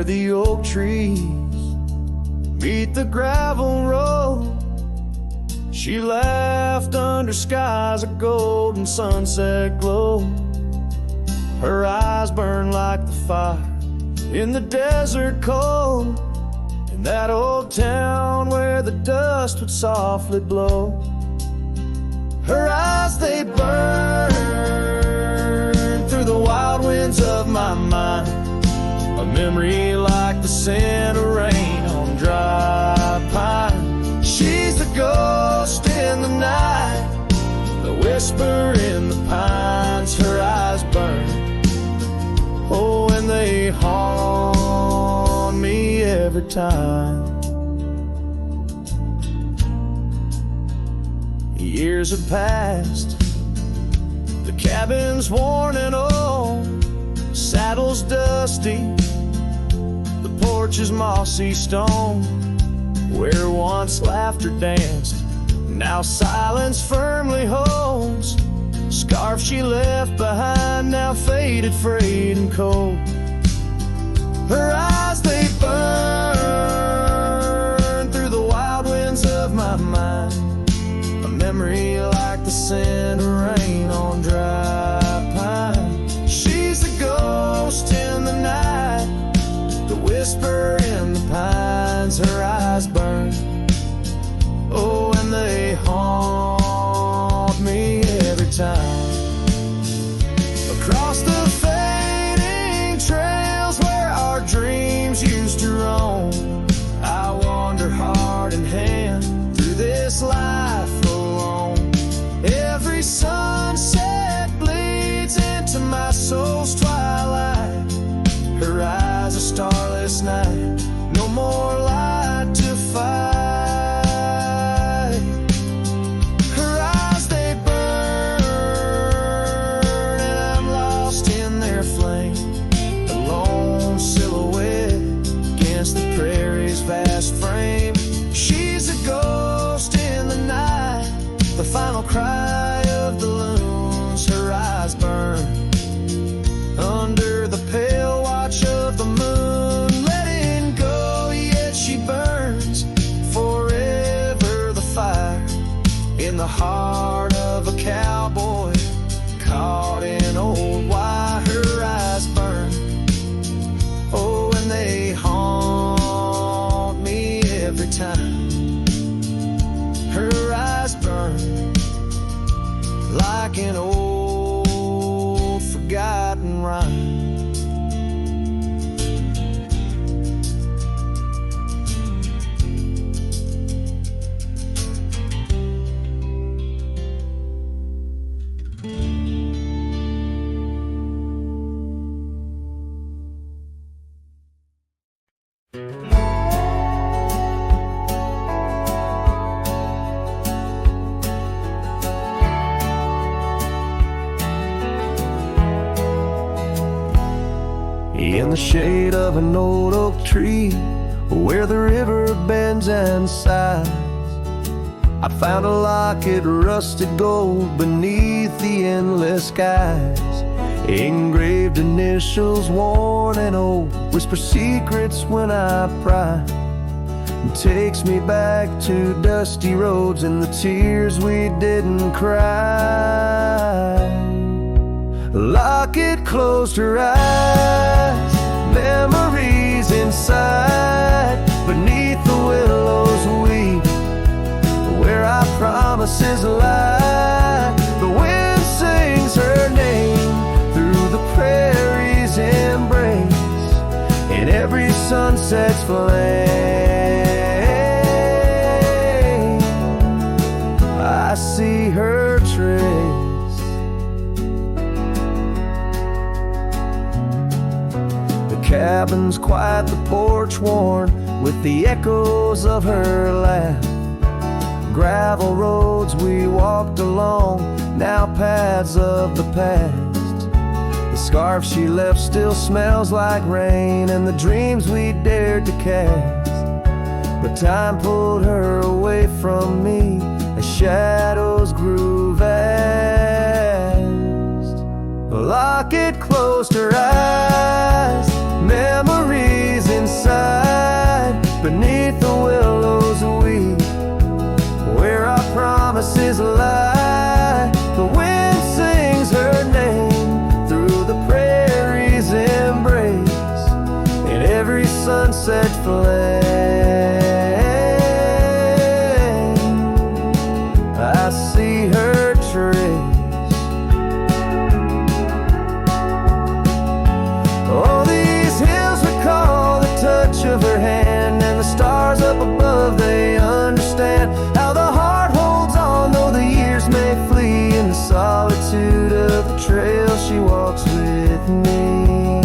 where the oak trees meet the gravel road. She laughed under skies of golden sunset glow. Her eyes burned like the fire in the desert cold, in that old town where the dust would softly blow. Her eyes, they burn through the wild winds of my mind, a memory like the scent of rain on dry pine. She's the ghost in the night, the whisper in the pines. Her eyes burn, oh, and they haunt me every time. Years have passed, the cabin's worn and old, saddle's dusty, the porch is mossy stone. Where once laughter danced, now silence firmly holds. Scarf she left behind, now faded, frayed and cold. Her eyes, they burn through the wild winds of my mind, a memory like the scent of rain on dry pine. She's the ghost in the night, the whisper in the pines. Her eyes burn, oh, and they haunt me every time. Across the fading trails where our dreams used to roam, I wander heart in hand through this life alone. Every sunset bleeds into my soul's twilight. Her eyes, a starless night, no more light to fight. Her eyes, they burn, and I'm lost in their flame, a lone silhouette against the prairie's vast frame. She's a ghost in the night, the final cry of the loons. Her eyes burn under the pale watch of the moon, letting go, yet she burns forever. The fire in the heart of a cowboy caught in old wire. Her eyes burn, oh, and they haunt me every time. Her eyes burn like an old forgotten rhyme. In the shade of an old oak tree, where the river bends and sighs, I found a locket, rusted gold beneath the endless skies. Engraved initials, worn and old, whisper secrets when I pry. It takes me back to dusty roads and the tears we didn't cry. Locket closed her eyes, memories inside, beneath the willows weep, where our promises lie. The wind sings her name through the prairie's embrace, in every sunset's flame I see her trace. Cabin's quiet, the porch worn with the echoes of her laugh. Gravel roads we walked along, now paths of the past. The scarf she left still smells like rain, and the dreams we dared to cast. But time pulled her away from me as shadows grew vast. Locket closed her eyes, memories in beneath the willows we, where our promises lie. The wind sings her name through the prairie's embrace, in every sunset flame I see her trace. Oh, these hills recall the touch of her hand, and the stars up above, they understand how the heart holds on though the years may flee. In the solitude of the trail she walks with me.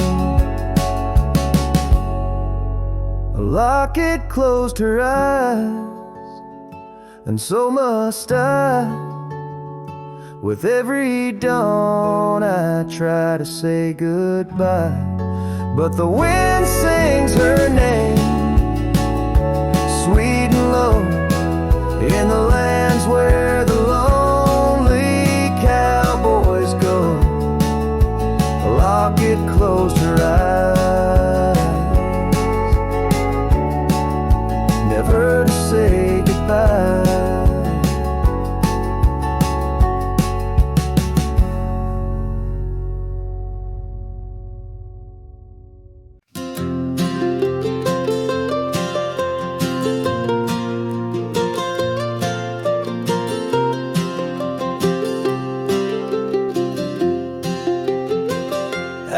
Locket closed her eyes, and so must I. With every dawn I try to say goodbye, but the wind sings her name, sweet and low, in the lands where the lonely cowboys go. Locket closed her eyes, never to say goodbye.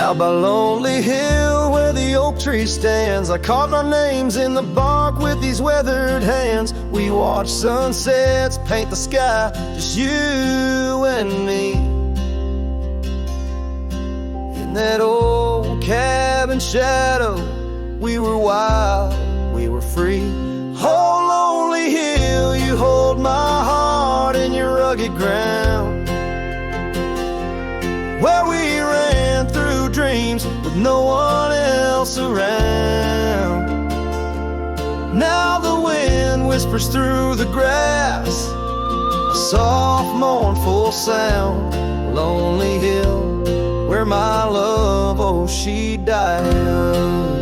Out by Lonely Hill where the oak tree stands, I carved our names in the bark with these weathered hands. We watch sunsets paint the sky, just you and me. In that old cabin shadow, we were wild, we were free. Oh, Lonely Hill, you hold my heart in your rugged ground, where we ran through dreams with no one else around. Now the wind whispers through the grass, a soft mournful sound. Lonely Hill, where my love, oh, she died young.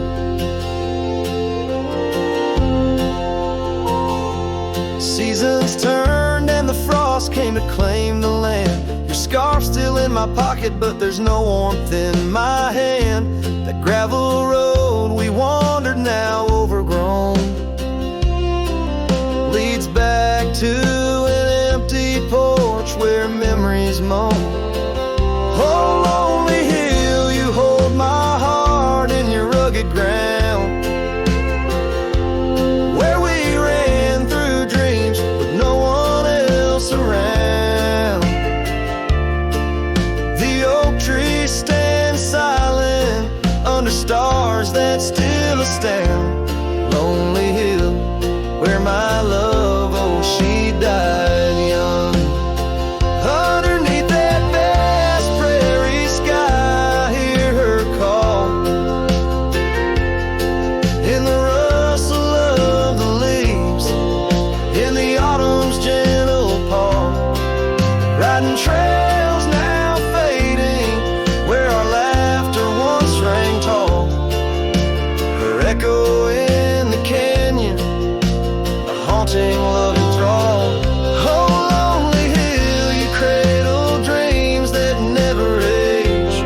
Seasons turned and the frost came to claim the land. Your scarf's still in my pocket, but there's no warmth in my hand. That gravel road we wandered, now overgrown, leads back to an empty porch where memories moan. Oh, Lonely Hill, you hold my heart in your rugged ground, where we ran through dreams with no one else around. The oak tree stands silent under stars that still astound. Lonely Hill, where my love, oh, she died young. Underneath that vast prairie sky, hear her call, in the rustle of the leaves, in the autumn's gentle paw. Riding trails now fading, where our laughter once rang tall. Her echo in the canyon, a haunting love enthrall. Oh, Lonely Hill, you cradle dreams that never age,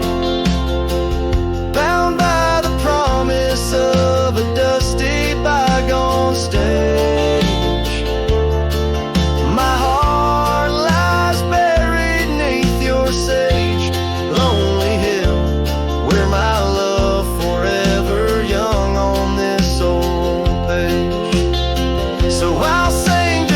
bound by the promise of a dusty bygone stage. My heart lies buried neath your sage. Lonely Hill, where my love forever young on this old page. So I'll sing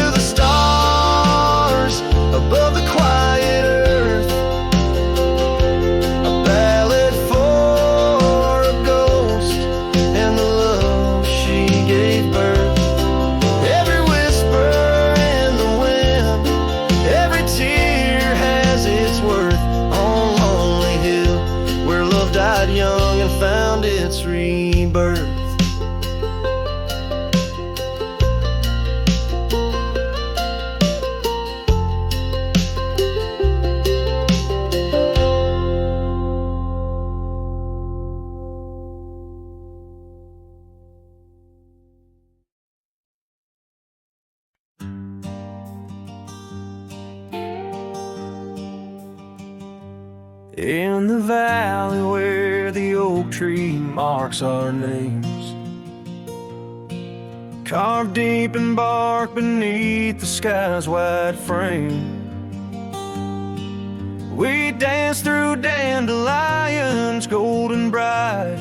in the valley where the oak tree marks our names, carved deep in bark beneath the sky's wide frame. We dance through dandelions golden bright,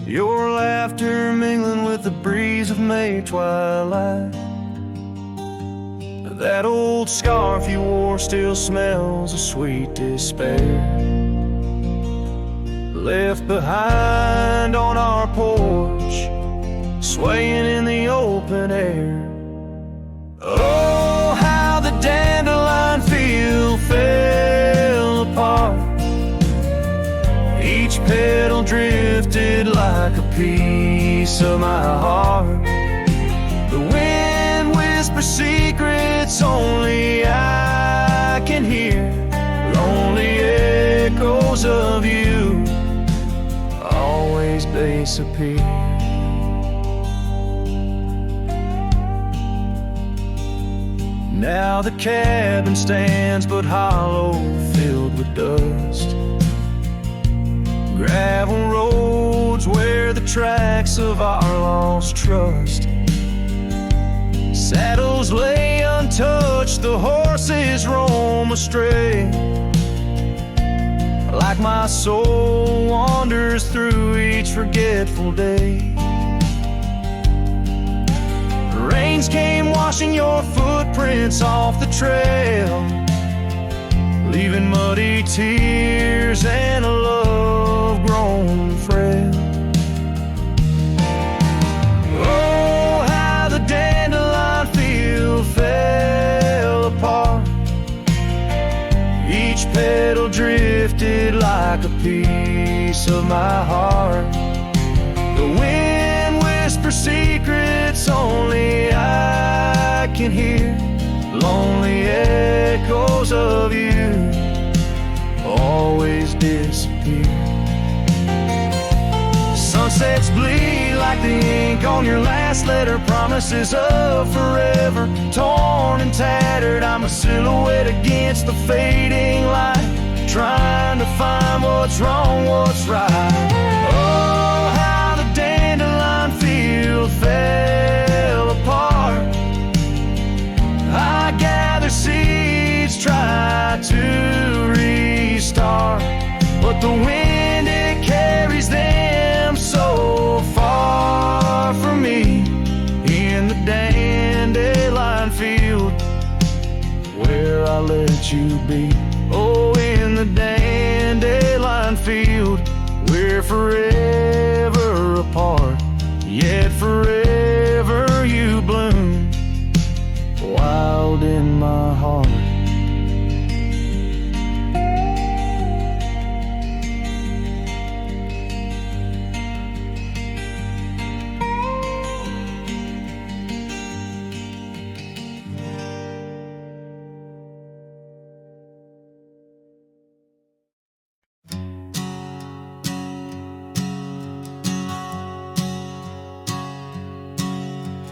your laughter mingling with the breeze of May twilight. That old scarf you wore still smells of sweet despair, left behind on our porch, swaying in the open air. Oh, how the dandelion field fell apart, each petal drifted like a piece of my heart. The wind whispers secrets only I can hear, lonely echoes of you always disappear. Now the cabin stands but hollow, filled with dust, gravel roads where the tracks of our lost trust. Saddles lay untouched, the horses roam astray, like my soul wanders through each forgetful day. Rains came washing your footprints off the trail, leaving muddy tears and a love grown frail. Oh, how the dandelion field fell apart, each petal drifted like a piece of my heart. The wind whispers secrets only I can hear, lonely echoes of you always disappear. Sunsets bleed like the ink on your last letter, promises of forever, torn and tattered. I'm a silhouette against the fading light, trying to find what's wrong, what's right. Oh, how the dandelion field fell apart, I gather seeds, try to restart, but the wind, it carries them so far from me. In the dandelion field where I let you be. Oh, in the dandelion field we're forever apart, yet forever you bloom wild in my heart.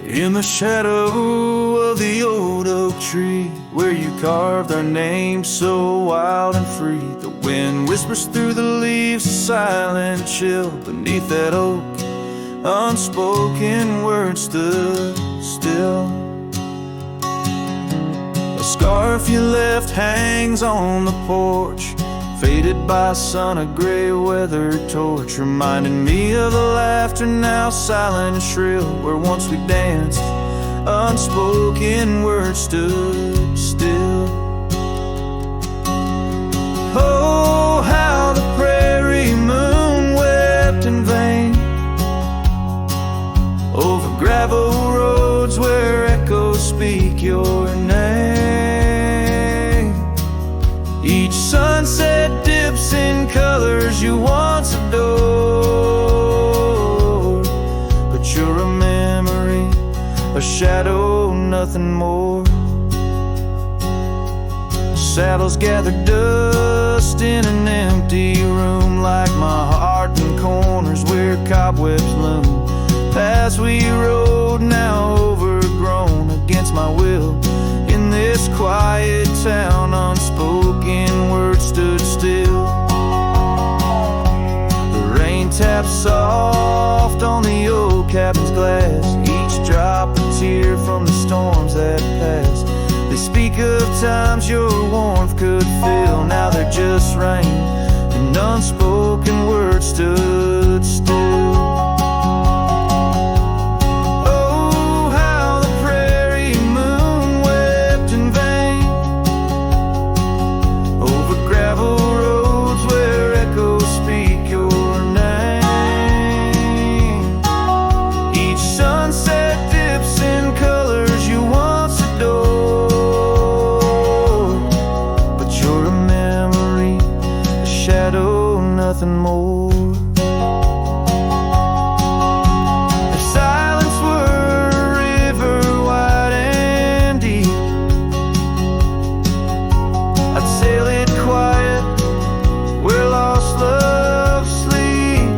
In the shadow of the old oak tree, where you carved our names so wild and free, the wind whispers through the leaves, a silent chill beneath that oak. Unspoken words stood still. A scarf you left hangs on the porch, faded by sun, a gray weathered torch, reminding me of the laughter now silent and shrill, where once we danced, unspoken words stood still. Oh, how the prairie moon wept in vain over gravel roads where echoes speak your name. Each sunset dips in colors you once adored, but you're a memory, a shadow, nothing more. Saddles gather dust in an empty room, like my heart in corners where cobwebs loom. Paths we rode now overgrown against my will, in this quiet town, unspoken words stood still. The rain taps soft on the old cabin's glass, each drop a tear from the storms that passed. They speak of times your warmth could fill, now they're just rain, and unspoken words stood still. Oh, how the prairie moon wept in vain over gravel roads where echoes speak your name. Each sunset dips in colors you once adored, but you're a memory, a shadow, nothing more. If silence were a river wide and deep, I'd sail it quiet where lost love sleep.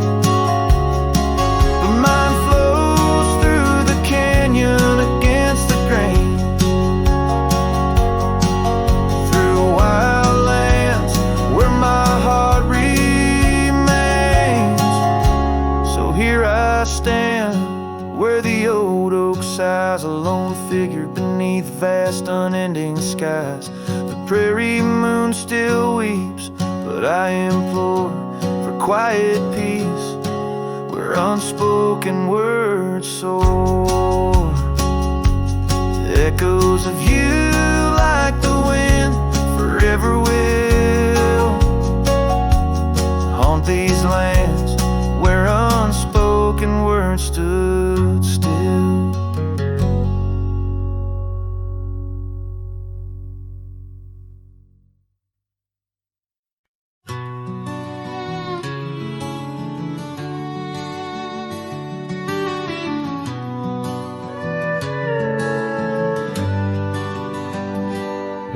But mine flows through the canyon against the grain, through wild lands where my heart remains. So here I stand, where the old oak sighs, a lone figure beneath vast unending skies. The prairie moon still weeps, but I implore for quiet peace where unspoken words soar. Echoes of you like the wind forever will haunt these lands where unspoken words stood still.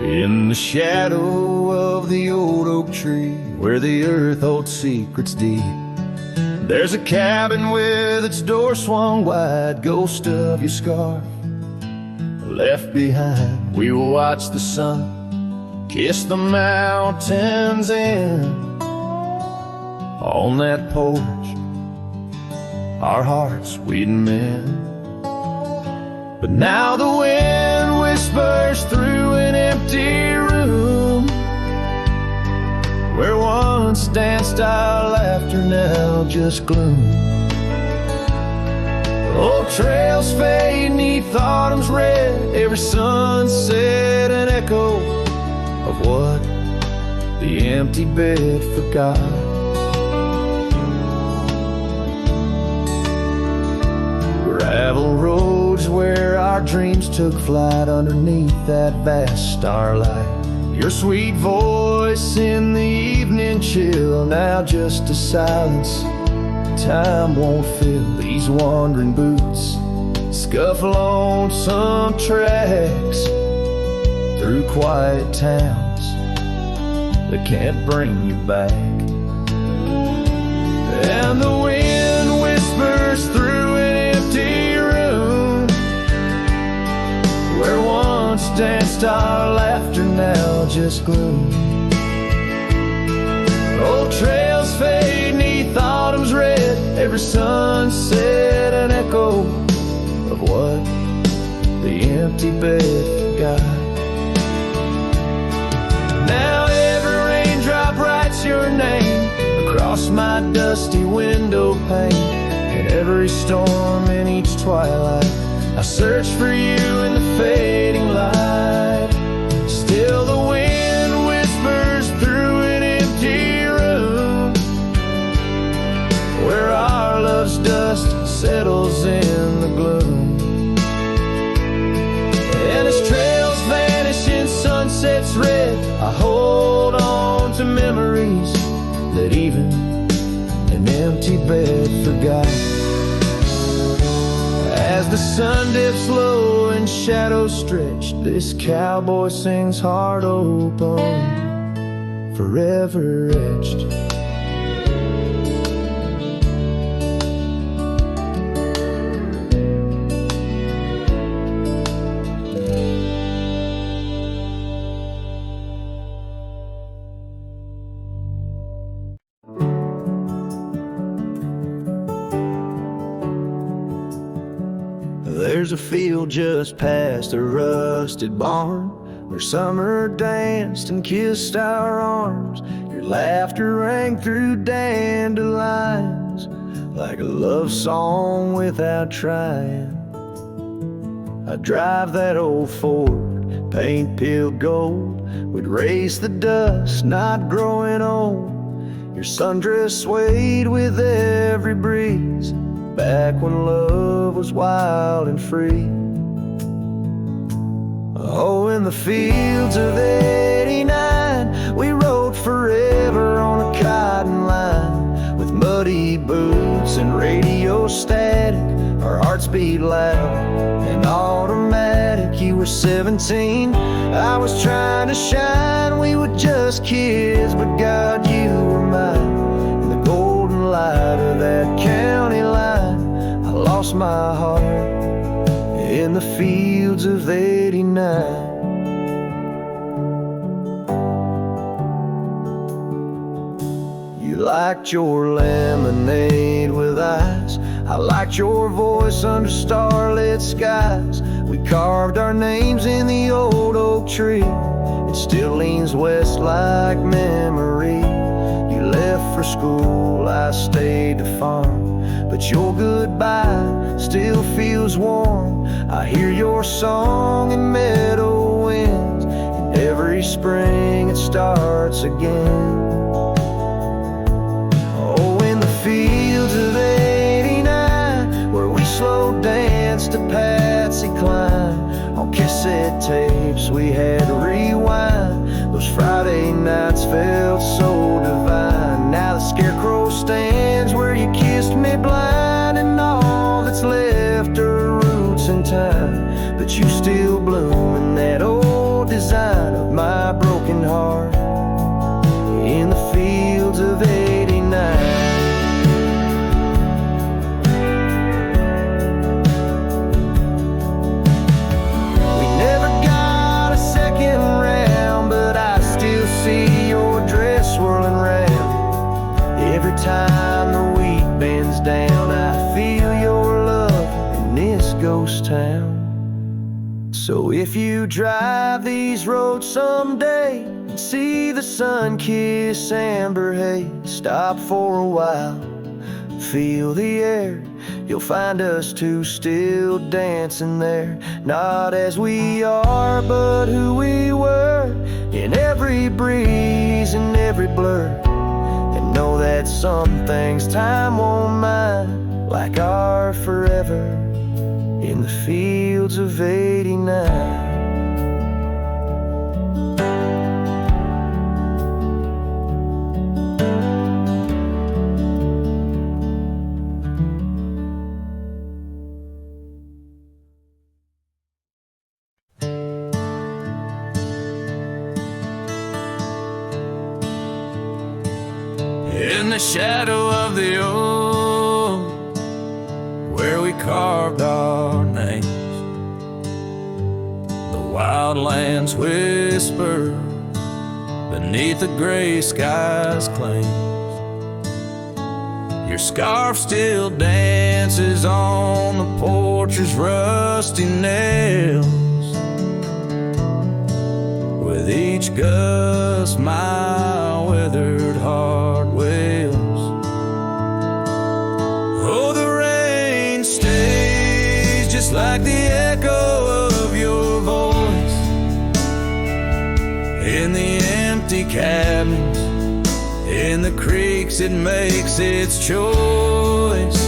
In the shadow of the old oak tree, where the earth holds secrets deep, there's a cabin with its door swung wide, ghost of your scarf left behind. We will watch the sun kiss the mountains in. On that porch, our hearts we'd mend. But now the wind whispers through an empty room, where once danced our laughter, now just gloom. Old trails fade neath autumn's red, every sunset an echo of what the empty bed forgot. Gravel roads where our dreams took flight, underneath that vast starlight. Your sweet voice in the evening chill, now just a silence time won't fill. These wandering boots scuffle on some tracks through quiet towns that can't bring you back. And the wind whispers through an empty room, where once danced our laughter, now just gloom. Old trails fade neath autumn's red, every sunset an echo of what the empty bed forgot. Now every raindrop writes your name across my dusty window pane, and every storm in each twilight I search for you in the fading light. Still the wind whispers through an empty room, where our love's dust settles in the gloom. And as trails vanish in sunsets red, I hold on to memories that even an empty bed forgot. As the sun dips low and shadows stretch, this cowboy sings heart open, forever etched. There's a field just past a rusted barn where summer danced and kissed our arms. Your laughter rang through dandelions like a love song without trying. I drive that old Ford, paint peeled gold, would race the dust, not growing old. Your sundress swayed with every breeze, back when love was wild and free. Oh, in the fields of '89, we rode forever on a cotton line, with muddy boots and radio static. Our hearts beat loud and automatic. You were 17, I was trying to shine. We were just kids, but God, you were mine. In the golden light of that county line, I lost my heart in the fields of '89. You liked your lemonade with ice, I liked your voice under starlit skies. We carved our names in the old oak tree, it still leans west like memory. You left for school, I stayed to farm, but your goodbye still feels warm. I hear your song in meadow winds, and every spring it starts again. Oh, in the fields of '89, where we slow danced to Patsy Cline. On cassette tapes we had to rewind, those Friday nights felt so divine. Now the scarecrow stands where you kissed me blind, and all that's left are roots in time. But you still bloom in that old design of my broken heart in the fields of '89. Time the wheat bends down, I feel your love in this ghost town. So if you drive these roads someday and see the sun-kissed amber haze, stop for a while, feel the air. You'll find us two still dancing there, not as we are, but who we were, in every breeze and every blur. Know that some things time won't mind, like our forever in the fields of '89. In the shadow of the oak, where we carved our names, the wildlands whisper beneath the gray sky's claims. Your scarf still dances on the porch's rusty nails. With each gust my weathered heart wails. Oh, the rain stays just like the echo of your voice in the empty cabins, in the creeks it makes its choice.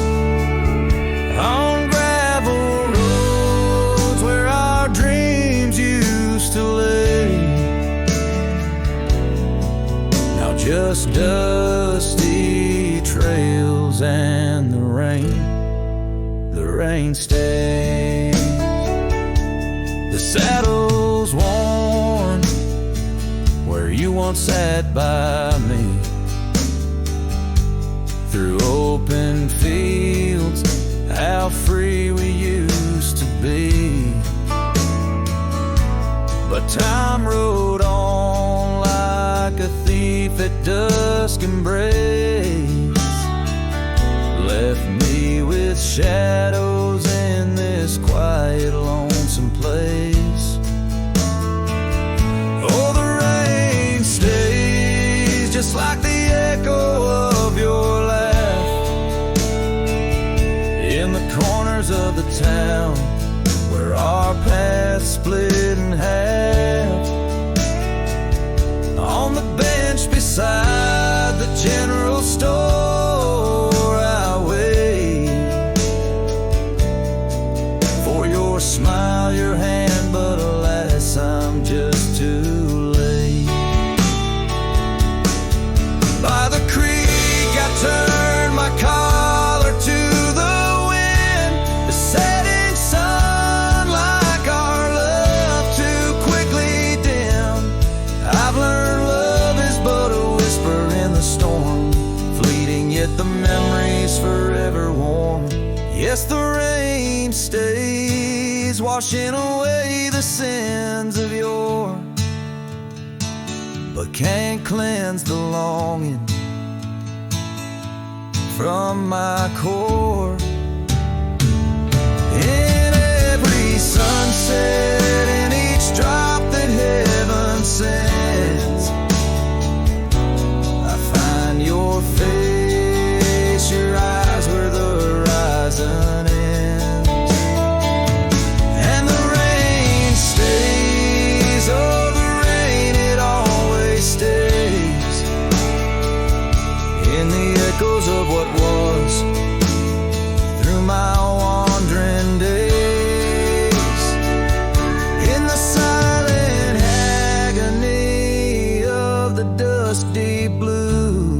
On gravel roads where our dreams used to lay, now just dusty trails and the rain stays. The saddle's worn where you once sat by me, through open fields, how free we used to be. But time rode on like a thief at dusk embrace, left me with shadows in this this quiet, lonesome place. Oh, the rain stays just like the echo of your laugh in the corners of the town where our paths split in half. On the bench beside the general store, I wait for your smile, your hand, but alas, I'm just too late. By the creek, I turned my collar to the wind, the setting sun like our love too quickly dim. I've learned love is but a whisper in the storm, fleeting yet the memory's forever warm. Yes, the rain stays, washing away the sins of yore, but can't cleanse the longing from my core. In every sunset, in each drop that heaven sends, I find your face, your eyes where the horizon ends. And the rain stays, oh the rain, it always stays, in the echoes of what was, through my wandering days, in the silent agony of the dusty blue.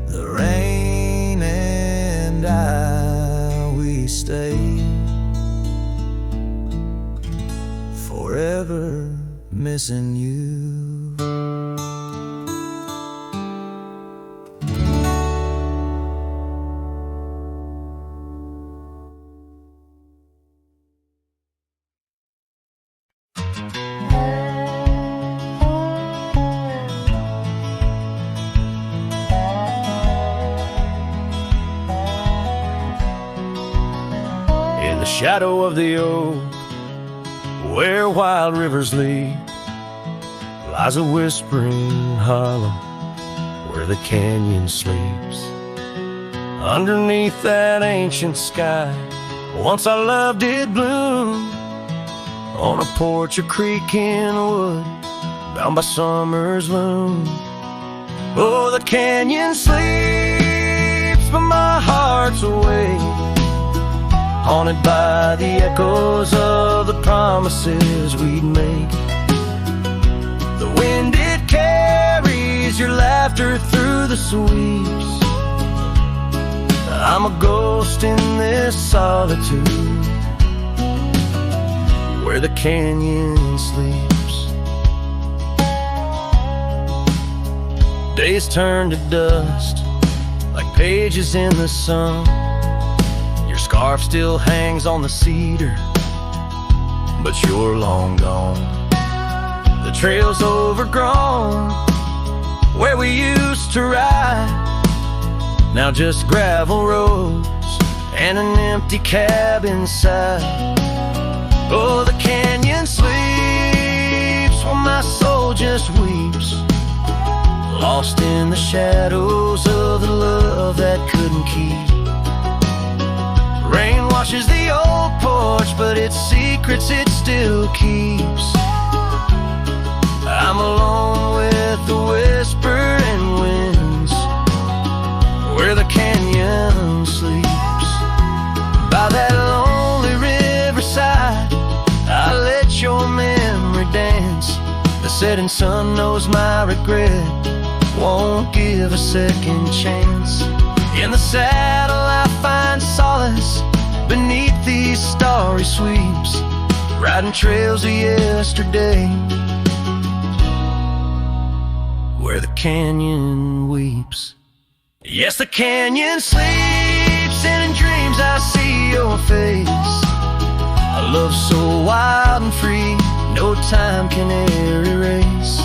The rain and I, we stay forever missing you. In the shadow of the oak, where wild rivers lead, lies a whispering hollow where the canyon sleeps. Underneath that ancient sky, once our love did bloom, on a porch, a creek in wood, bound by summer's loom. Oh, the canyon sleeps, but my heart's awake, haunted by the echoes of the promises we'd make. The wind, it carries your laughter through the sweeps. I'm a ghost in this solitude, where the canyon sleeps. Days turn to dust, like pages in the sun. Your scarf still hangs on the cedar, but you're long gone. The trail's overgrown, where we used to ride, now just gravel roads and an empty cab inside. Oh, the canyon sleeps while my soul just weeps, lost in the shadows of the love that couldn't keep. Rain washes the old porch, but its secrets it still keeps. I'm alone with the whispering winds, where the canyon sleeps. By that lonely riverside, I let your memory dance. The setting sun knows my regret won't give a second chance. In the saddle I find solace beneath these starry sweeps, riding trails of yesterday, where the canyon weeps. Yes, the canyon sleeps, and in dreams I see your face. A love so wild and free, no time can e'er erase.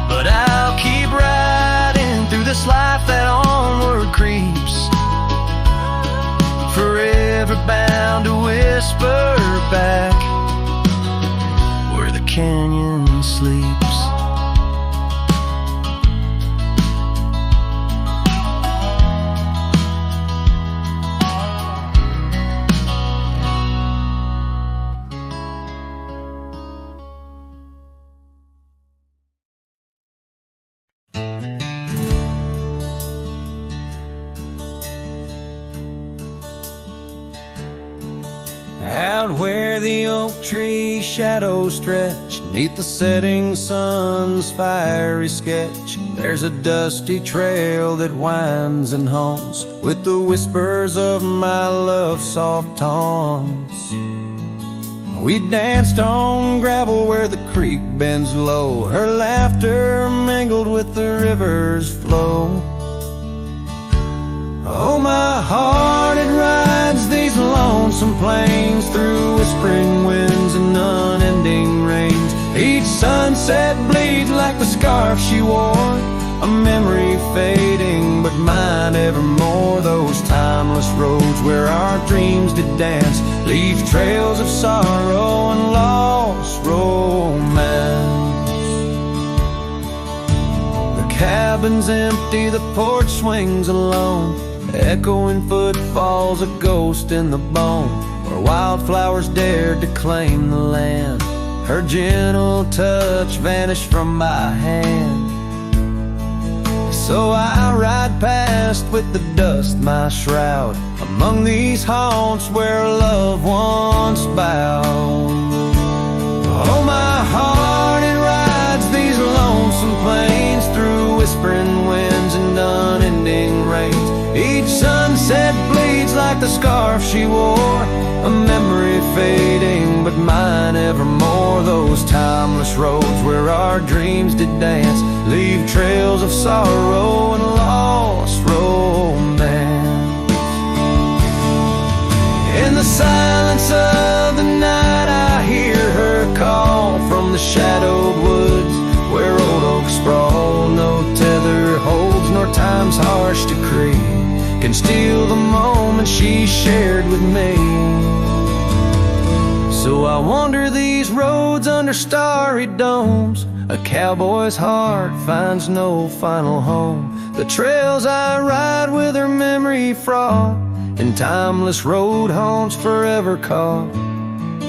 But I'll keep riding through this life that onward creeps, Out where the oak tree shadows stretch, neath the setting sun's fiery sketch, there's a dusty trail that winds and haunts with the whispers of my love's soft taunts. We danced on gravel where the creek bends low, her laughter mingled with the river's flow. Oh, my heart, it rides these lonesome plains through whispering winds and unending rains. Each sunset bleeds like the scarf she wore, a memory fading, but mine evermore. Those timeless roads where our dreams did dance leave trails of sorrow and lost romance. The cabin's empty, the porch swings alone, echoing footfalls, a ghost in the bone, where wildflowers dared to claim the land. Her gentle touch vanished from my hand. So I ride past with the dust my shroud, among these haunts where love once bowed. Oh, my heart, it rides these lonesome plains through whispering winds and unending rains. Each sunset bleeds like the scarf she wore, a memory fading, but mine evermore. Those timeless roads where our dreams did dance leave trails of sorrow and lost romance. In the silence of the night I hear her call from the shadowed woods where old oaks sprawl. No tether holds nor time's harsh decree can steal the moment she shared with me. So I wander these roads under starry domes, a cowboy's heart finds no final home. The trails I ride with her memory fraught, and timeless road haunts forever caught.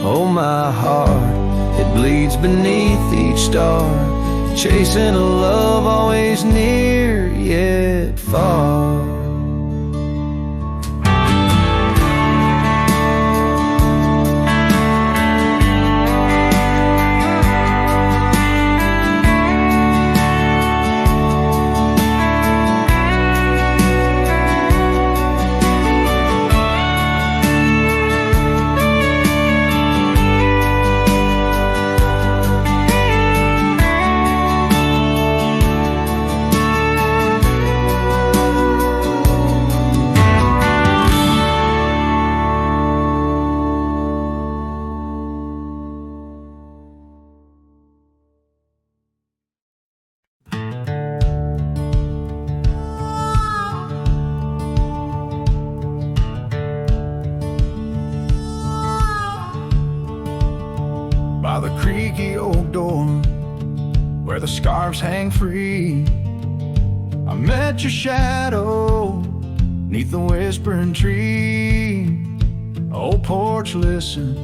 Oh, my heart, it bleeds beneath each star, chasing a love always near yet far. By the creaky oak door where the scarves hang free, I met your shadow neath the whispering tree. Old porch, listen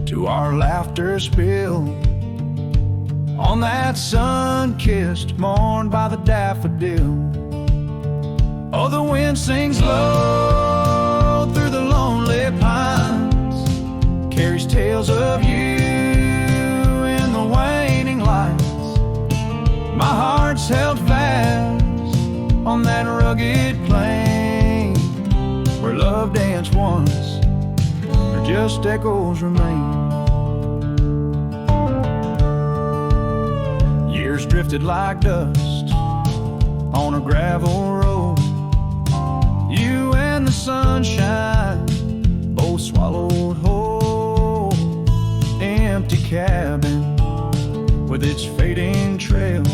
to our laughter spill on that sun-kissed morn by the daffodil. Oh, the wind sings low through the lonely pines, carries tales of you in the waning lights. My heart's held fast on that rugged plain where love danced once, or just echoes remain. Years drifted like dust on a gravel road. You and the sunshine both swallowed whole. Empty cabin with its fading trails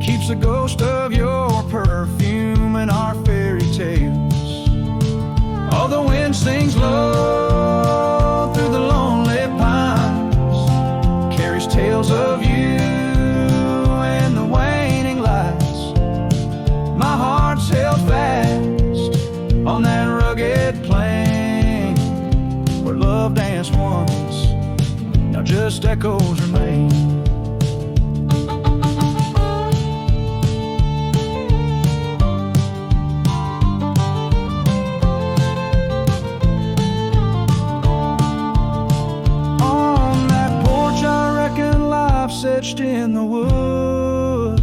keeps the ghost of your perfume in our fairy tales. Oh, the wind sings low through the lonely pines, carries tales of you and the waning lights. My heart's held fast on that rugged plain where love danced once, now just echoes remain. perched in the wood,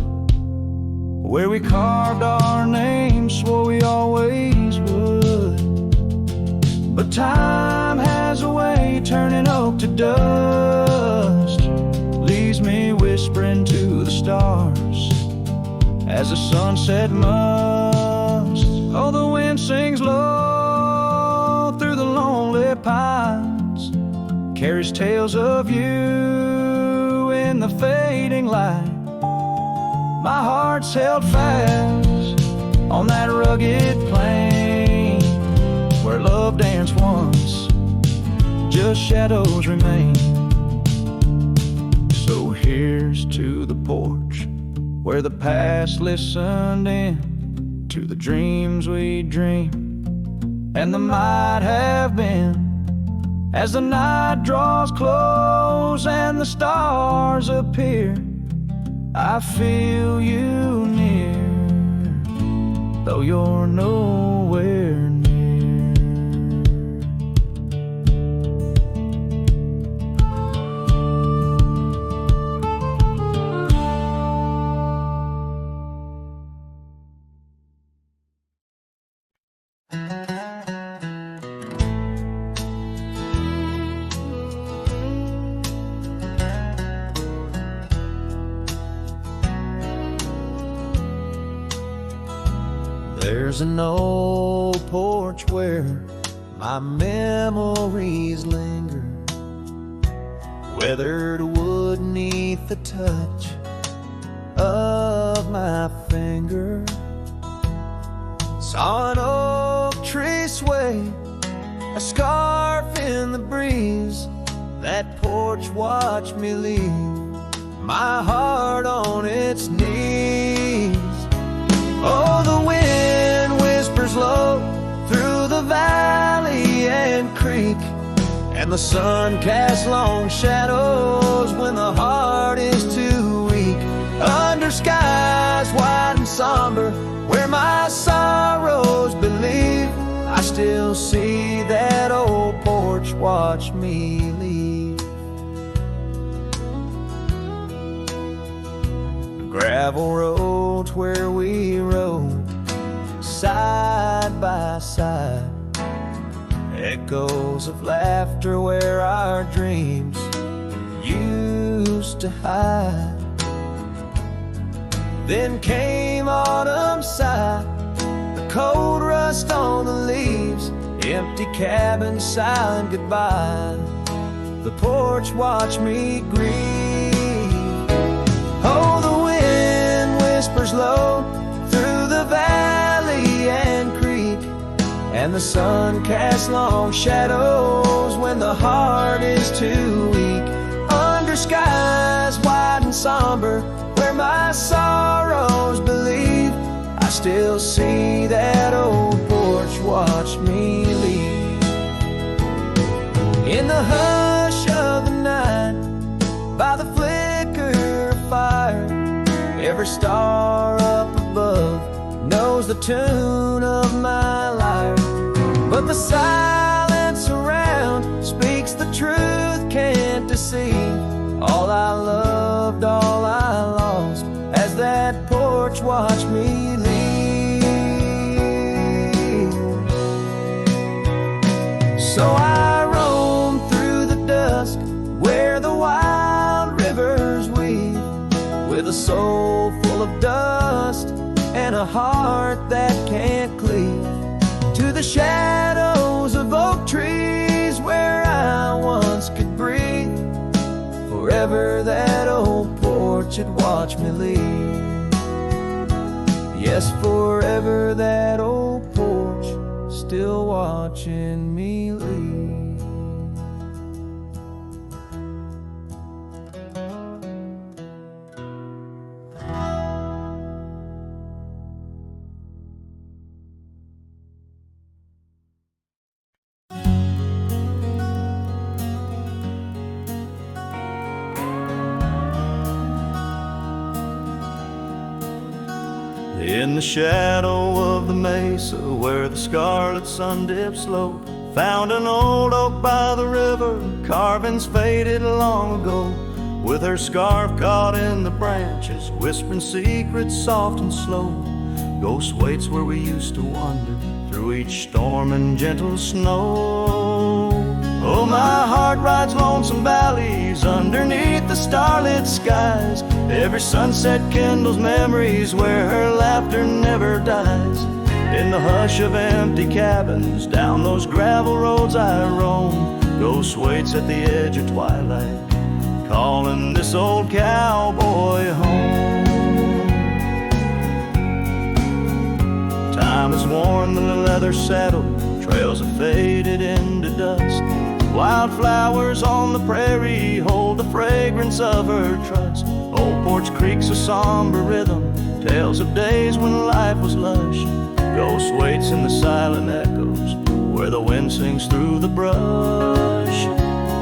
where we carved our names, swore we always would. But time has a way turning oak to dust, leaves me whispering to the stars as the sunset must. Oh, the wind sings low through the lonely pines, carries tales of you in the fading light. My heart's held fast on that rugged plain where love danced once, just shadows remain. So here's to the porch where the past listened in to the dreams we dreamed and the might have been. As the night draws close and the stars appear, I feel you near, though you're nowhere near. There's an old porch where my memories linger, weathered wood neath the touch of my finger. Saw an oak tree sway, a scarf in the breeze. That porch watched me leave my heart on its knees. Oh, the wind whispers low through the valley and creek, and the sun casts long shadows when the heart is too weak. Under skies wide and somber, where my sorrows believe, I still see that old porch watch me leave. Gravel roads where we rode side by side, echoes of laughter where our dreams used to hide. Then came autumn sigh, the cold rust on the leaves, empty cabins silent goodbye. The porch watched me grieve. Oh, the wind whispers low through the valley and creek, and the sun casts long shadows when the heart is too weak. Under skies wide and somber, where my sorrows believe, I still see that old porch watch me leave. In the hush of the night, by the flicker of fire, every star up above knows the tune of my lyre. But the silence around speaks the truth, can't deceive. All I loved, all I lost, as that porch watched me leave. So I roam through the dusk where the wild rivers weave, with a soul full of dust and a heart that can't cleave, to the shadows of oak trees where I once could breathe. Forever that old porch had watched me leave. Yes, forever that old porch still watching me leave. In the shadow of the mesa where the scarlet sun dips low, found an old oak by the river, carvings faded long ago. with her scarf caught in the branches, whispering secrets soft and slow. Ghost waits where we used to wander through each storm and gentle snow. Oh, my heart rides lonesome valleys underneath the starlit skies. Every sunset kindles memories where her laughter never dies. In the hush of empty cabins, down those gravel roads I roam, Ghost waits at the edge of twilight, calling this old cowboy home. Time has worn the leather saddle, trails have faded into dust. Wildflowers on the prairie hold the fragrance of her trust. Old Porch Creek's a somber rhythm, tales of days when life was lush. Ghost waits in the silent echoes where the wind sings through the brush.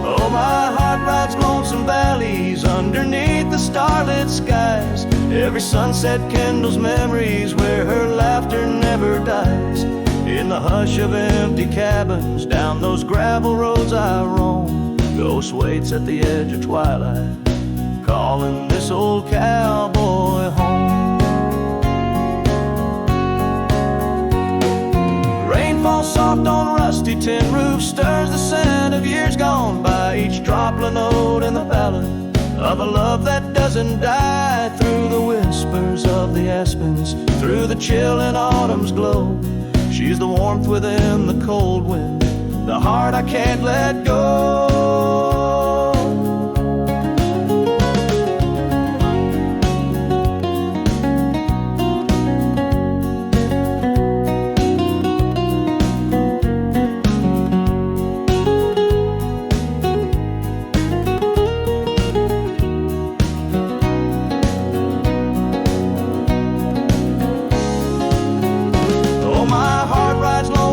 Oh, my heart rides lonesome valleys underneath the starlit skies. Every sunset kindles memories where her laughter never dies. In the hush of empty cabins, down those gravel roads I roam, Ghost waits at the edge of twilight, calling this old cowboy home. Rain falls soft on rusty tin roofs, stirs the scent of years gone by. Each droplet note in the ballad of a love that doesn't die. Through the whispers of the aspens, through the chill in autumn's glow, she's the warmth within the cold wind, the heart I can't let go.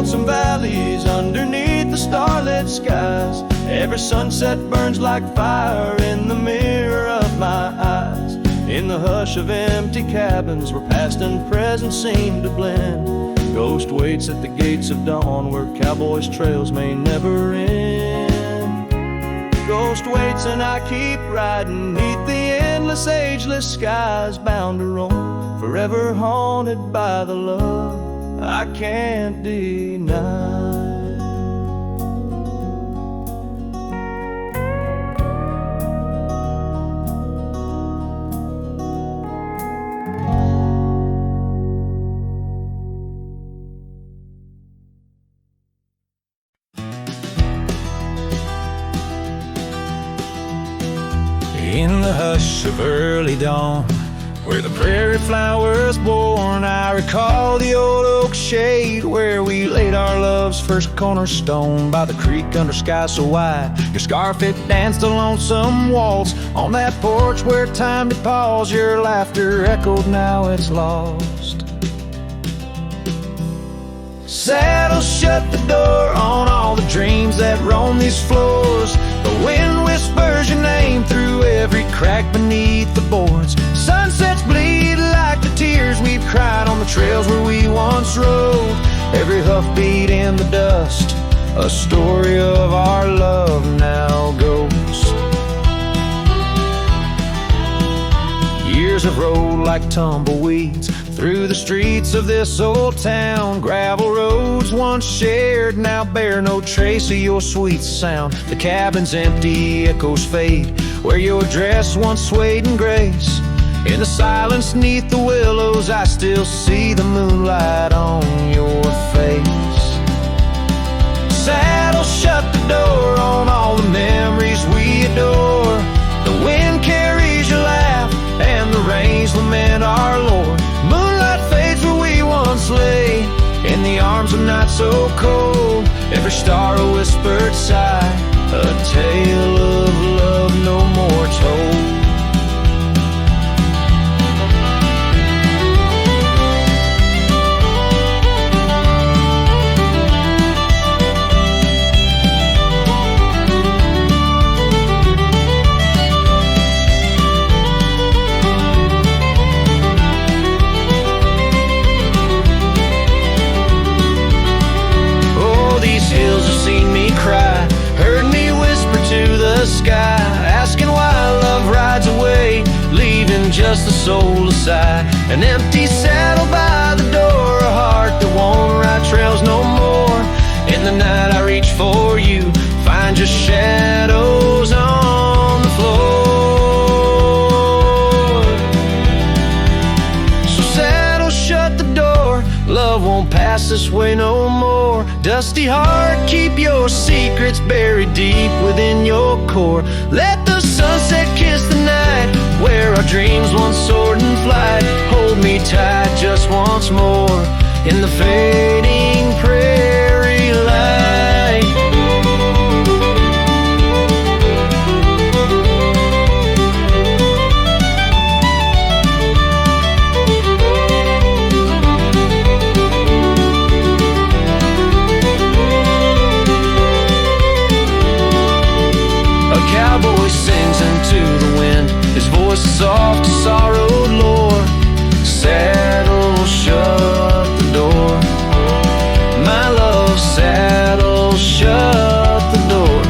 Some valleys underneath the starlit skies. Every sunset burns like fire in the mirror of my eyes. In the hush of empty cabins where past and present seem to blend, Ghost waits at the gates of dawn where cowboys' trails may never end. Ghost waits and I keep riding neath the endless ageless skies, bound to roam, forever haunted by the love I can't deny. In the hush of early dawn, where the prairie flowers born, I recall the old oak shade where we laid our love's first cornerstone. By the creek under sky so wide, your scarf it danced a lonesome waltz. On that porch where time did pause, your laughter echoed, now it's lost. Saddle shut the door on all the dreams that roam these floors. The wind whispers your name through every crack beneath the boards. Sunsets bleed like the tears we've cried on the trails where we once rode. Every hoofbeat in the dust, a story of our love now goes. Years have rolled like tumbleweeds through the streets of this old town. Gravel roads once shared now bear no trace of your sweet sound. The cabin's empty, echoes fade where your dress once swayed in grace. In the silence neath the willows, I still see the moonlight on your face. Saddle shut the door on all the memories we adore. The wind carries your laugh and the rains lament our Lord. Moonlight fades where we once lay in the arms of night so cold. Every star a whispered sigh, a tale of love no more told. Hills have seen me cry, heard me whisper to the sky. An empty saddle by the door, a heart that won't ride trails no more. In the night I reach for you, find just shadows on the floor. So saddle shut the door, love won't pass this way no more. Dusty heart, keep your secrets buried deep within your core. Let the sunset kiss the night, where our dreams once soared in flight. Hold me tight just once more in the fading prairie light. A cowboy sings into the wind, his voice is soft to sorrowed lore. Saddle shut the door, my love, saddle shut the door.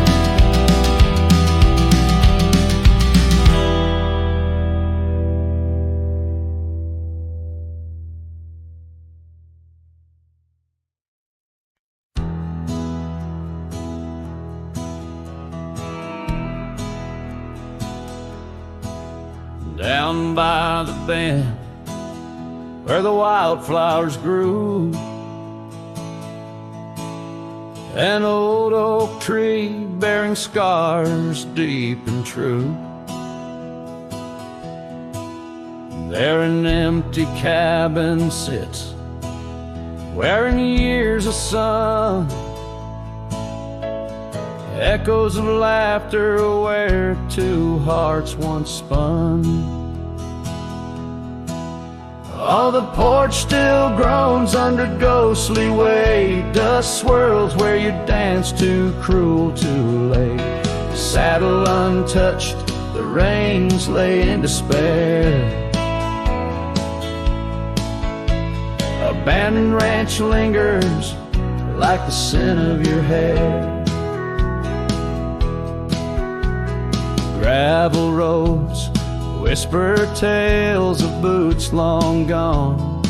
Down by the bend where the wildflowers grew, an old oak tree bearing scars deep and true. There an empty cabin sits, wearing years of sun, echoes of laughter where two hearts once spun. Oh, the porch still groans under ghostly weight. Dust swirls where you dance too cruel, too late. Saddle untouched, the reins lay in despair. Abandoned ranch lingers like the scent of your hair. Gravel roads whisper tales of boots long gone.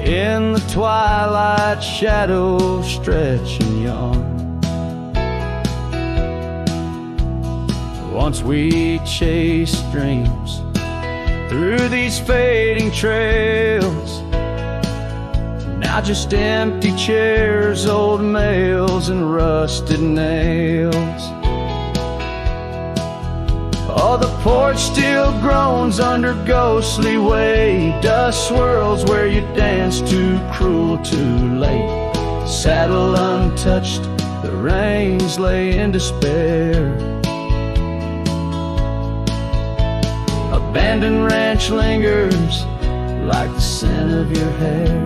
In the twilight, shadows stretch and yawn. Once we chased dreams through these fading trails. Now just empty chairs, old mails, and rusted nails. Oh, the porch still groans under ghostly weight. Dust swirls where you dance too cruel, too late. Saddle untouched, the reins lay in despair. Abandoned ranch lingers like the scent of your hair.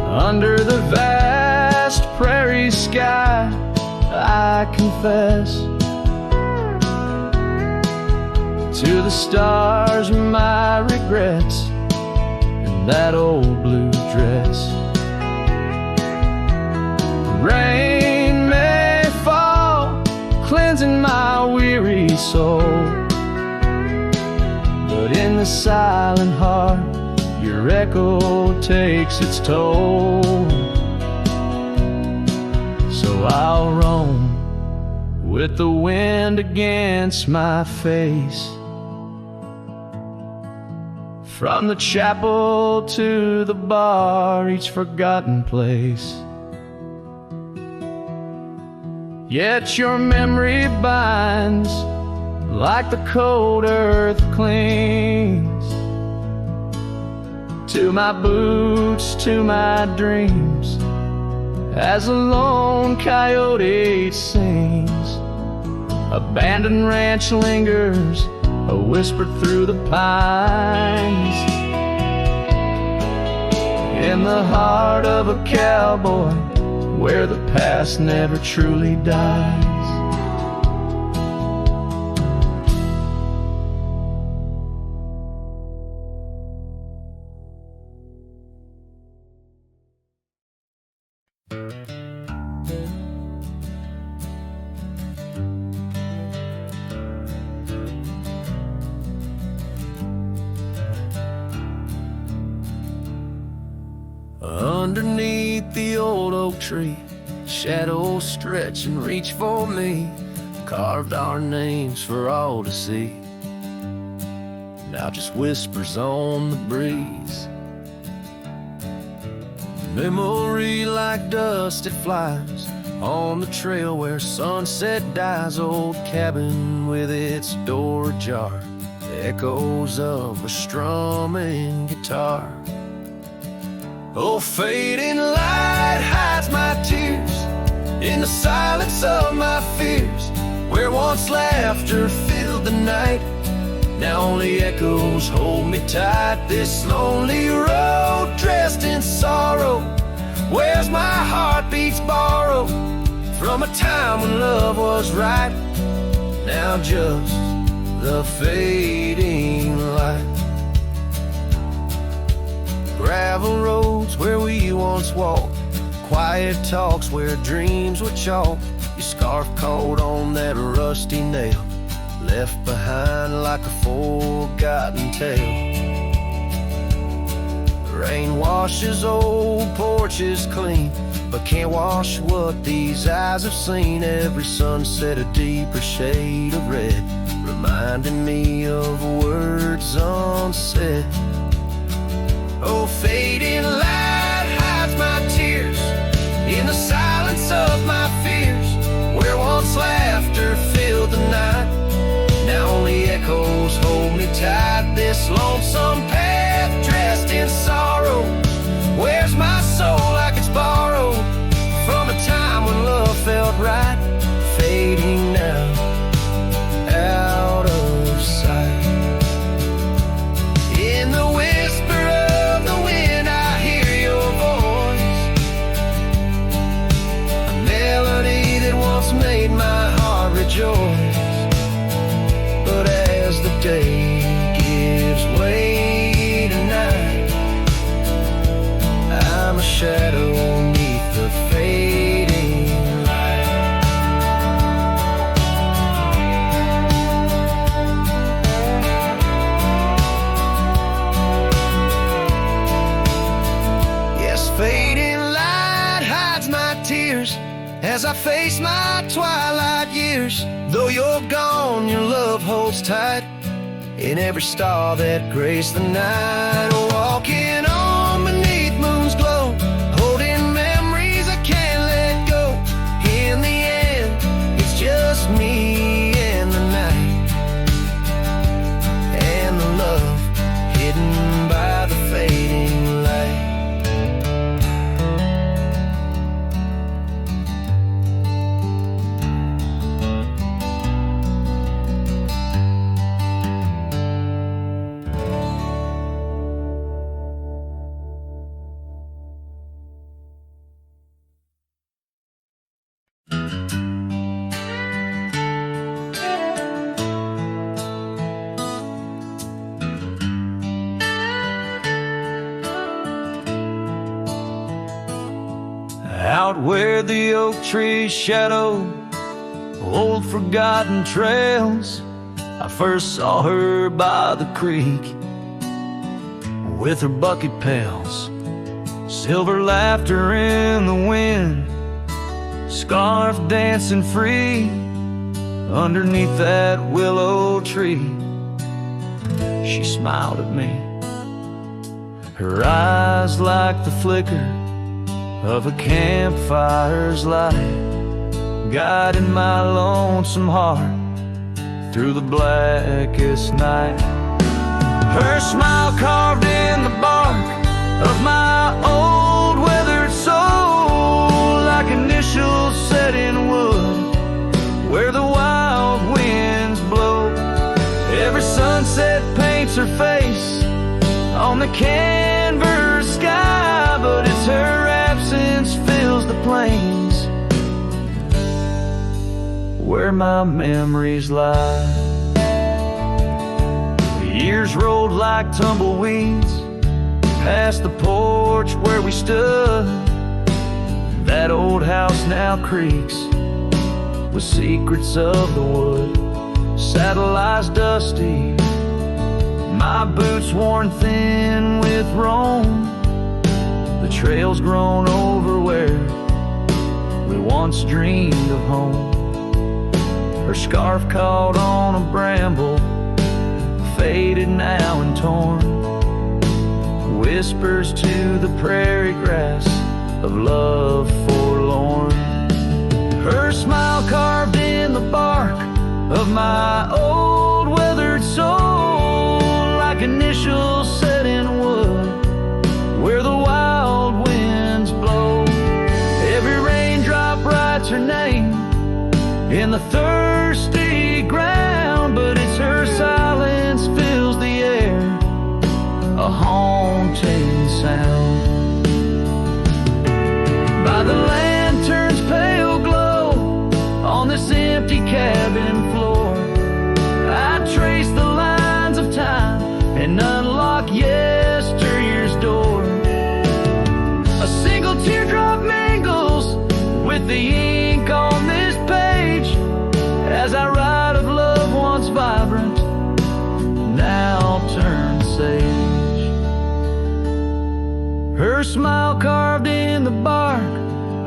Under the vast prairie sky, I confess to the stars my regrets and that old blue dress. Rain may fall, cleansing my weary soul, but in the silent heart your echo takes its toll. So I'll roam with the wind against my face, from the chapel to the bar, each forgotten place. Yet your memory binds like the cold earth clings to my boots, to my dreams, as a lone coyote sings. Abandoned ranch lingers, a whisper through the pines. In the heart of a cowboy, where the past never truly dies. underneath the old oak tree. Shadows stretch and reach for me, carved our names for all to see. Now just whispers on the breeze. Memory like dust, it flies on the trail where sunset dies. Old cabin with its door ajar, the echoes of a strumming guitar. Oh, fading light hides my tears in the silence of my fears. Where once laughter filled the night, now only echoes hold me tight. This lonely road dressed in sorrow, where's my heartbeats borrowed from a time when love was right. Now just the fading light. Gravel roads where we once walked, quiet talks where dreams were chalk. Your scarf caught on that rusty nail, left behind like a forgotten tale. Rain washes old porches clean, but can't wash what these eyes have seen. Every sunset a deeper shade of red, reminding me of words unsaid. Oh, fading light hides my tears in the silence of my fears. Where once laughter filled the night, now only echoes hold me tight. This lonesome path dressed in sorrow, where's my soul like it's borrowed from a time when love felt right. Fading now, out of sight. In the whisper of the wind I hear your voice, a melody that once made my heart rejoice. But as the day gives way to night, I'm a shadow beneath the fading light. Yes, fading light hides my tears as I face my twilight years. Though you're gone, your love holds tight in every star that graced the night. Walking on beneath moon's glow, holding memories I can't let go. In the end, it's just me and the night, and the love hidden by the fading light. Out where the oak trees shadow old forgotten trails, I first saw her by the creek with her bucket pails. Silver laughter in the wind, scarf dancing free underneath that willow tree. She smiled at me, her eyes like the flicker of a campfire's light, guiding my lonesome heart through the blackest night. Her smile carved in the bark of my old weathered soul, like initials set in wood where the wild winds blow. Every sunset paints her face on the canvas sky, but it's her absence fills the plains where my memories lie. The years rolled like tumbleweeds past the porch where we stood. That old house now creaks with secrets of the wood. Saddle eyes dusty, my boots worn thin with Rome, but trail's grown over where we once dreamed of home. Her scarf caught on a bramble, faded now and torn, whispers to the prairie grass of love forlorn. Her smile carved in the bark of my old weathered soul, like initials set in wood where the wild winds blow. Every raindrop writes her name in the thirsty ground, but it's her silence fills the air, a haunting sound. By the lantern's pale glow on this empty cabin floor, I trace the lines of time and unlock yesteryear's door. A single teardrop mingles with the ink on this page as I write of love once vibrant, now turned sage. Her smile carved in the bark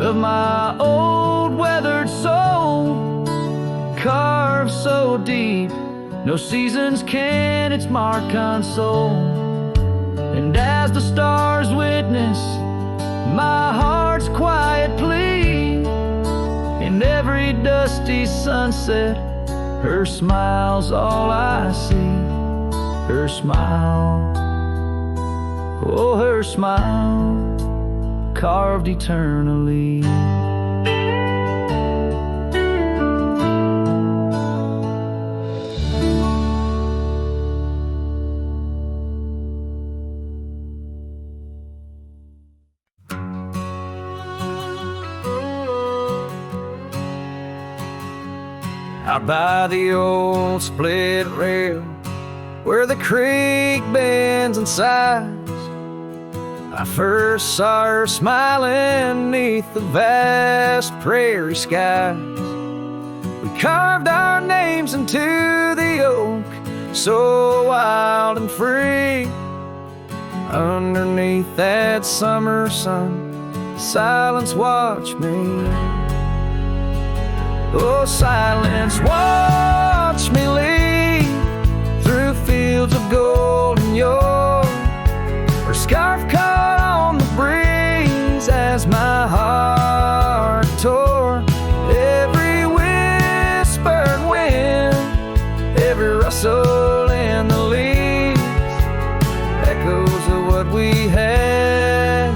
of my old weathered soul, carved so deep no seasons can its mark console. And as the stars witness my heart's quiet plea, in every dusty sunset her smile's all I see. Her smile, oh her smile, carved eternally. Out by the old split rail where the creek bends and sighs, I first saw her smiling neath the vast prairie skies. We carved our names into the oak, so wild and free. Underneath that summer sun, silence watched me. Oh, silence watch me lead through fields of golden yore. Her scarf caught on the breeze as my heart tore. Every whispered wind, every rustle in the leaves, echoes of what we had.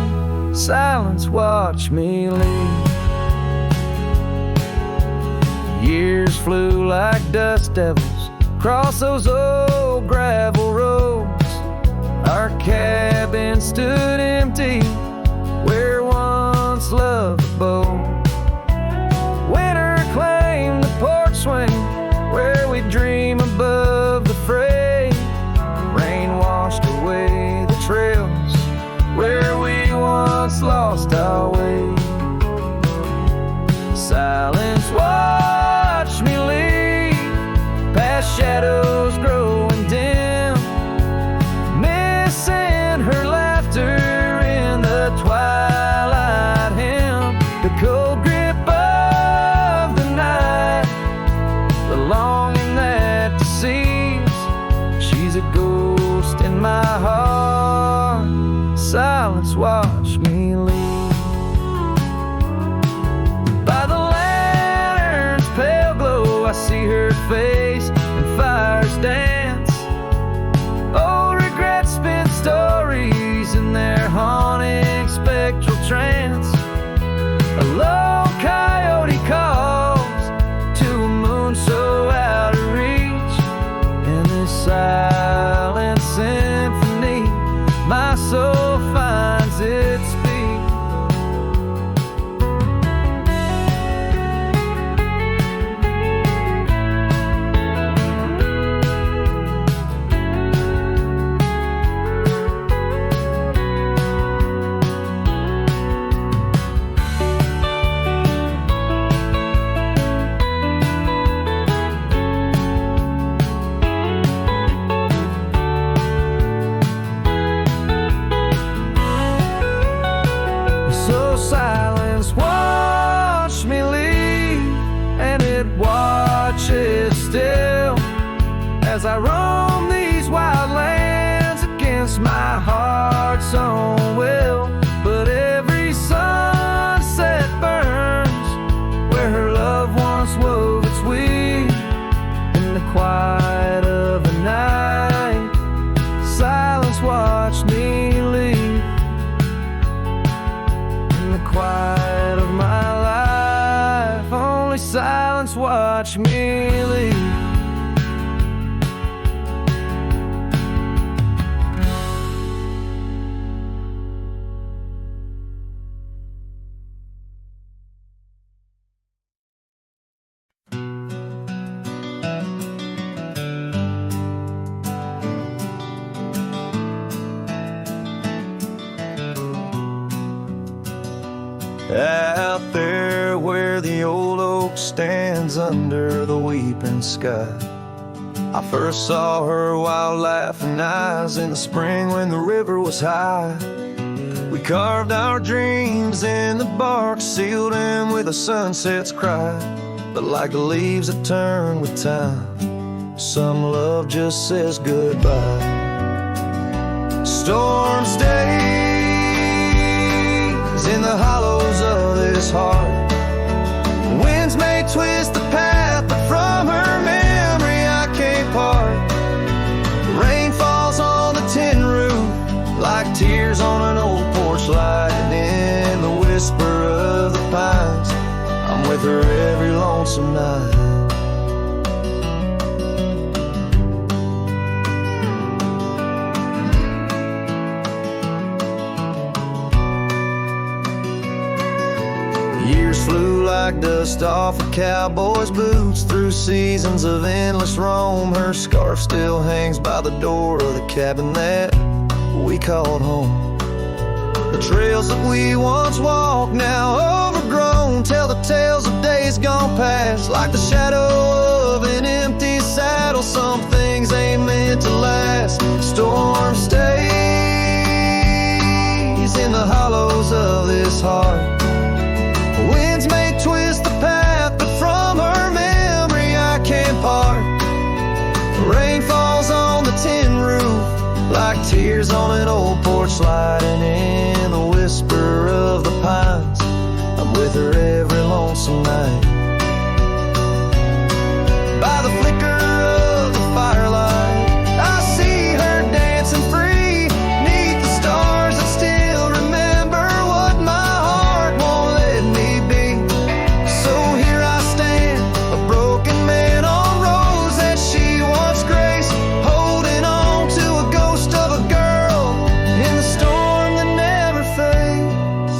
Silence watch me lead. Years flew like dust devils across those old gravel roads. Our cabin stood empty where once loved abode. Winter claimed the porch swing where we dream above the fray. Rain washed away the trails where we once lost our way. Silence watch me lead past shadows growing dim, missing her laughter in the silence watched me leave, and it watches still as I roam these wild lands against my heart's own will. But every sunset burns where her love once wove its weave. In the quiet of the night, silence watched me leave. In the quiet of my life, only silence watched me leave. Out there where the old oak stands under the weeping sky, I first saw her wild laughing eyes in the spring when the river was high. We carved our dreams in the bark, sealed them with a sunset's cry. But like the leaves that turn with time, some love just says goodbye. Storm stays in the hollows of this heart. Winds may twist the path, but from her memory I can't part. Rain falls on the tin roof like tears on an old porch light, and in the whisper of the pines, I'm with her every lonesome night. Years flew like dust off a cowboy's boots through seasons of endless roam. Her scarf still hangs by the door of the cabin that we called home. The trails that we once walked, now overgrown, tell the tales of days gone past. Like the shadow of an empty saddle, some things ain't meant to last. Storm stays in the hollows of this heart. Winds may twist the path, but from her memory I can't part. Rain falls on the tin roof like tears on an old porch light, and in the whisper of the pines, I'm with her every lonesome night. By the flicker of the firelight, I see her dancing free, 'neath the stars that still remember what my heart won't let me be. So here I stand, a broken man on roads that she once graced, holding on to a ghost of a girl in the storm that never fades.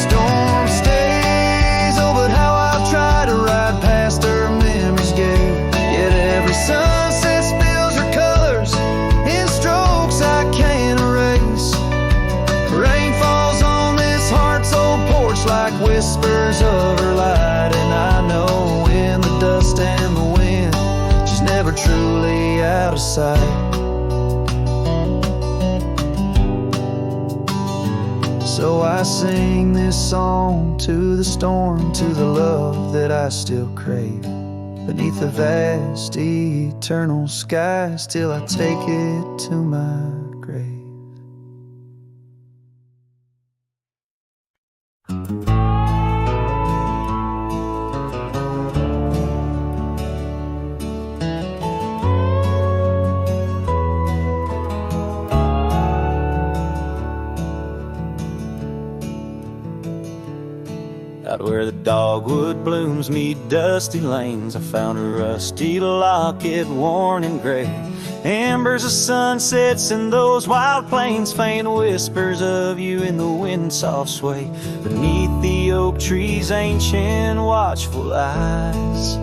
Storm stays, oh, but how I've tried to ride past her memory's gate. Yet every sunset spills her colors in strokes I can't erase. Rain falls on this heart's old porch like whispers of her light, and I know in the dust and the wind, she's never truly out of sight. So I sing this song to the storm, to the love that I still crave. Beneath the vast eternal sky, still I take it to my grave. Out where the dogwood blooms meet dusty lanes, I found a rusty locket worn and gray. Embers of sunsets in those wild plains, faint whispers of you in the wind's soft sway. Beneath the oak trees, ancient watchful eyes.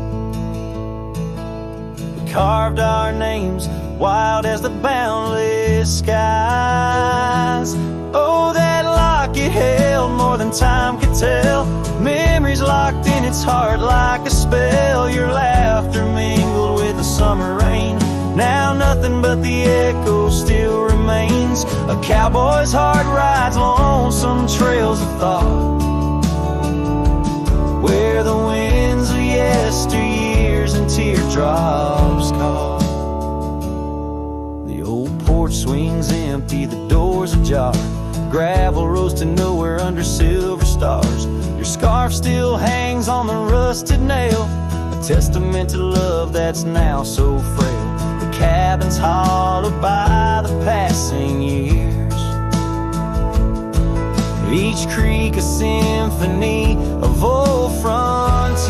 We carved our names wild as the boundless skies. Oh, that locket held more than time could tell. Memories locked in its heart like a spell. Your laughter meant echo still remains. A cowboy's heart rides lonesome trails of thought, where the winds of yesteryears and teardrops caught. The old porch swings empty, the doors ajar. Gravel rose to nowhere under silver stars. Your scarf still hangs on the rusted nail, a testament to love that's now so frail. The cabin's hollowed by the passing years, each creek a symphony of old frontiers.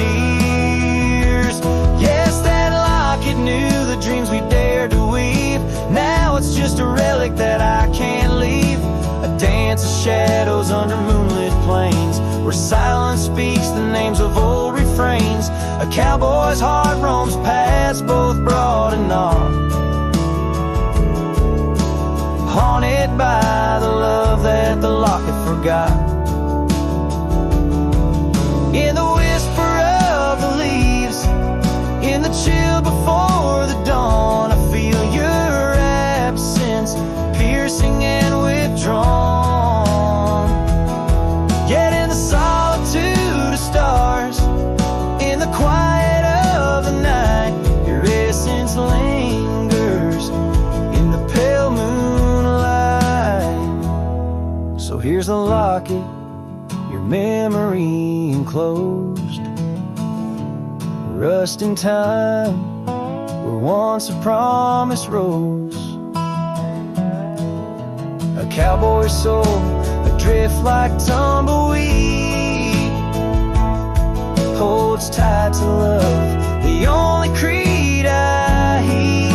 Yes, that locket knew the dreams we dared to weave. Now it's just a relic that I can't leave, a dance of shadows under moonlit plains, where silence speaks the names of old refrains. A cowboy's heart roams paths both broad and narrow, haunted by the love that the locket forgot. In the whisper of the leaves, in the chill before the dawn, I feel your absence, piercing and withdrawn. Yet in the solitude of stars, in the quiet of the night, your essence lingers in the pale moonlight. So here's the locket, your memory enclosed, rust in time where once a promise rose. A cowboy's soul adrift like tumbleweed, holds tight to love, the only creed I heed.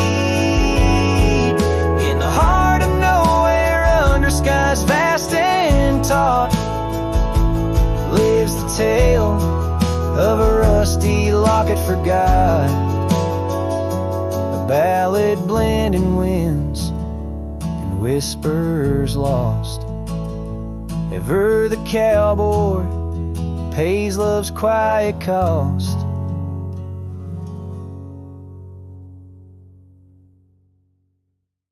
In the heart of nowhere, under skies vast and taut, lives the tale of a rusty locket forgot, a ballad blending winds and whispers lost. Ever the cowboy pays love's quiet cost.